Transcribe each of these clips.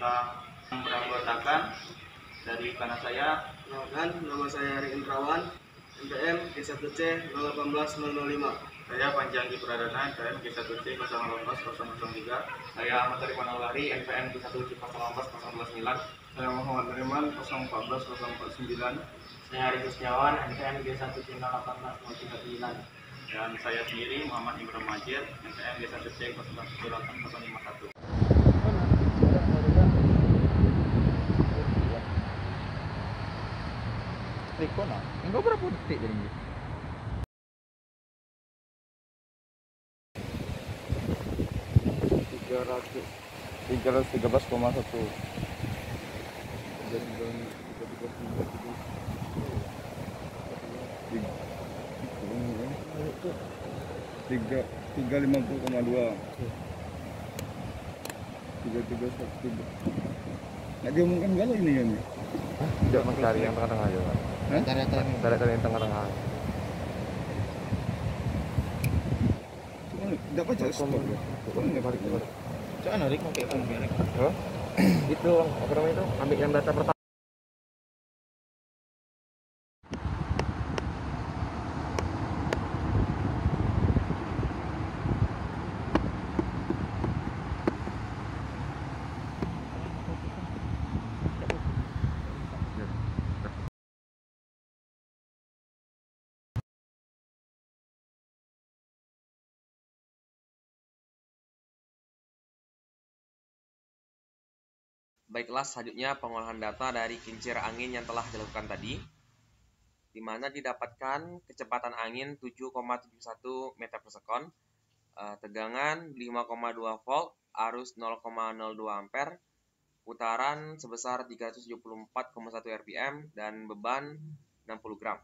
serta beranggotakan dari kanan saya. Perkenalkan, nama saya Ari Indrawan, NPM G1C 018005. Saya Panjanggi Pradana, NPM G1C 018003. Saya Ahmad Tariman Aulari, NPM G1C 018029. Saya Muhammad Neriman 014049. Saya Ari Gustiawan, NPM G1C 018039. Dan saya sendiri Muhammad Ibrahim Majid, NPM G1C 018051. Riko na. Enggak berapa detik jadi gitu. Tiga ratus 13,1. Tiga 50,2. 331. Nggak diomongkan galau ini ya nih. Tidak mencari yang tengah-tengah aja, Pak. Cari yang tengah-tengah. Cuma dapat aja stop ya. Nggak balik. Jangan narik mau kayak kombi. Itu apa namanya itu? Ambil yang data pertama. Baiklah, selanjutnya pengolahan data dari kincir angin yang telah dilakukan tadi, di mana didapatkan kecepatan angin 7,71 meter per sekon, tegangan 5,2 volt, arus 0,02 ampere, putaran sebesar 374,1 rpm, dan beban 60 gram.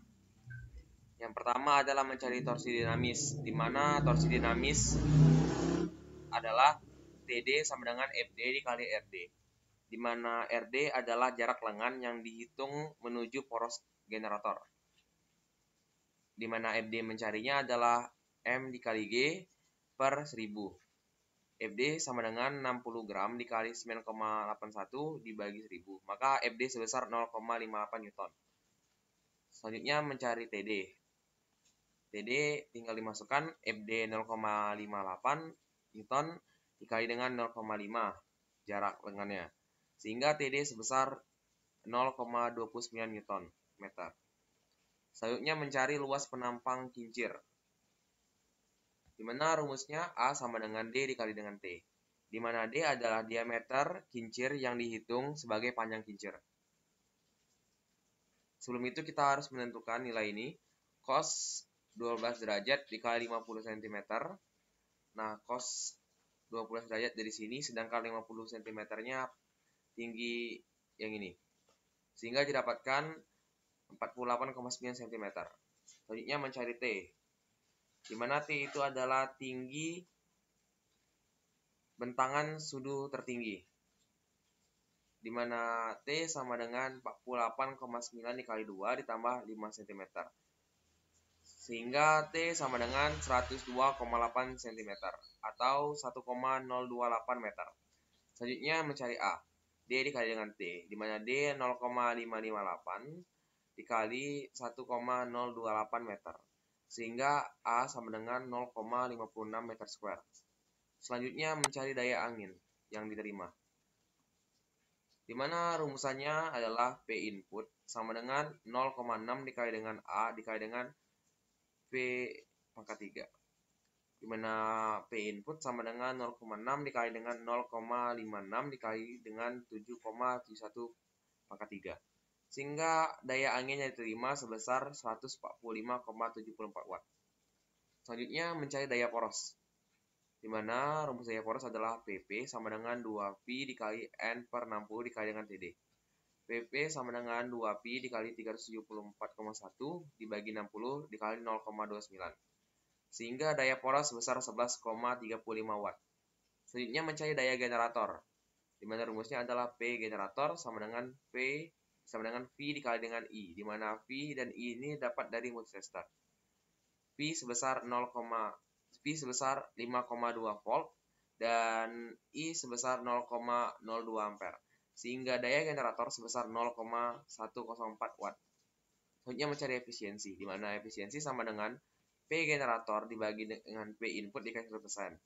Yang pertama adalah mencari torsi dinamis, di mana torsi dinamis adalah TD sama dengan FD dikali RD, di mana RD adalah jarak lengan yang dihitung menuju poros generator, di mana FD mencarinya adalah M dikali G per 1000. FD sama dengan 60 gram dikali 9,81 dibagi 1000, maka FD sebesar 0,58 Newton. Selanjutnya mencari TD. TD tinggal dimasukkan FD 0,58 Newton dikali dengan 0,5 jarak lengannya, sehingga TD sebesar 0,29 Newton meter. Selanjutnya mencari luas penampang kincir, di mana rumusnya A sama dengan D dikali dengan T, di mana D adalah diameter kincir yang dihitung sebagai panjang kincir. Sebelum itu kita harus menentukan nilai ini, cos 12 derajat dikali 50 cm. Nah, cos 12 derajat dari sini, sedangkan 50 cm-nya tinggi yang ini, sehingga didapatkan 48,9 cm. Selanjutnya mencari T, di mana T itu adalah tinggi bentangan sudu tertinggi, di mana T sama dengan 48,9 dikali 2 ditambah 5 cm, sehingga T sama dengan 102,8 cm atau 1,028 meter. Selanjutnya mencari A, D dikali dengan T, di mana D 0,558 dikali 1,028 meter, sehingga A sama dengan 0,56 meter square. Selanjutnya mencari daya angin yang diterima, di mana rumusannya adalah P input sama dengan 0,6 dikali dengan A dikali dengan P pangkat 3, di mana P input sama dengan 0,6 dikali dengan 0,56 dikali dengan 7,71 pangkat 3, sehingga daya angin yang diterima sebesar 145,74 watt. Selanjutnya mencari daya poros, di mana rumus daya poros adalah PP sama dengan 2Pi dikali N per 60 dikali dengan TD. PP sama dengan 2Pi dikali 374,1 dibagi 60 dikali 0,29, sehingga daya poros sebesar 11,35 watt. Selanjutnya mencari daya generator, di mana rumusnya adalah P generator sama dengan P sama dengan V dikali dengan I, di mana V dan I ini dapat dari multitester. P sebesar 5,2 volt dan I sebesar 0,02 ampere. sehingga daya generator sebesar 0,104 watt. Selanjutnya mencari efisiensi, di mana efisiensi sama dengan P generator dibagi dengan P input dikali 100%.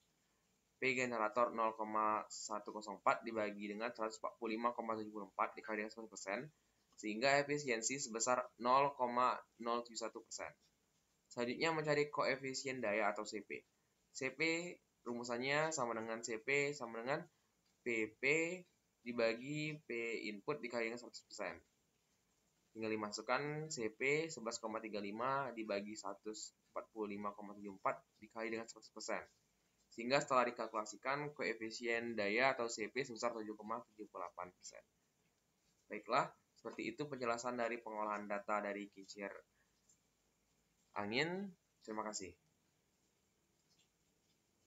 P generator 0,104 dibagi dengan 145,74 dikali dengan 100%, sehingga efisiensi sebesar 0,071%. Selanjutnya mencari koefisien daya atau CP. CP rumusannya sama dengan CP sama dengan PP dibagi P input dikali dengan 100%. Tinggal dimasukkan CP 11,35 dibagi 145,74 dikali dengan 100%. Sehingga setelah dikalkulasikan, koefisien daya atau CP sebesar 7,78%. Baiklah, seperti itu penjelasan dari pengolahan data dari kincir angin. Terima kasih.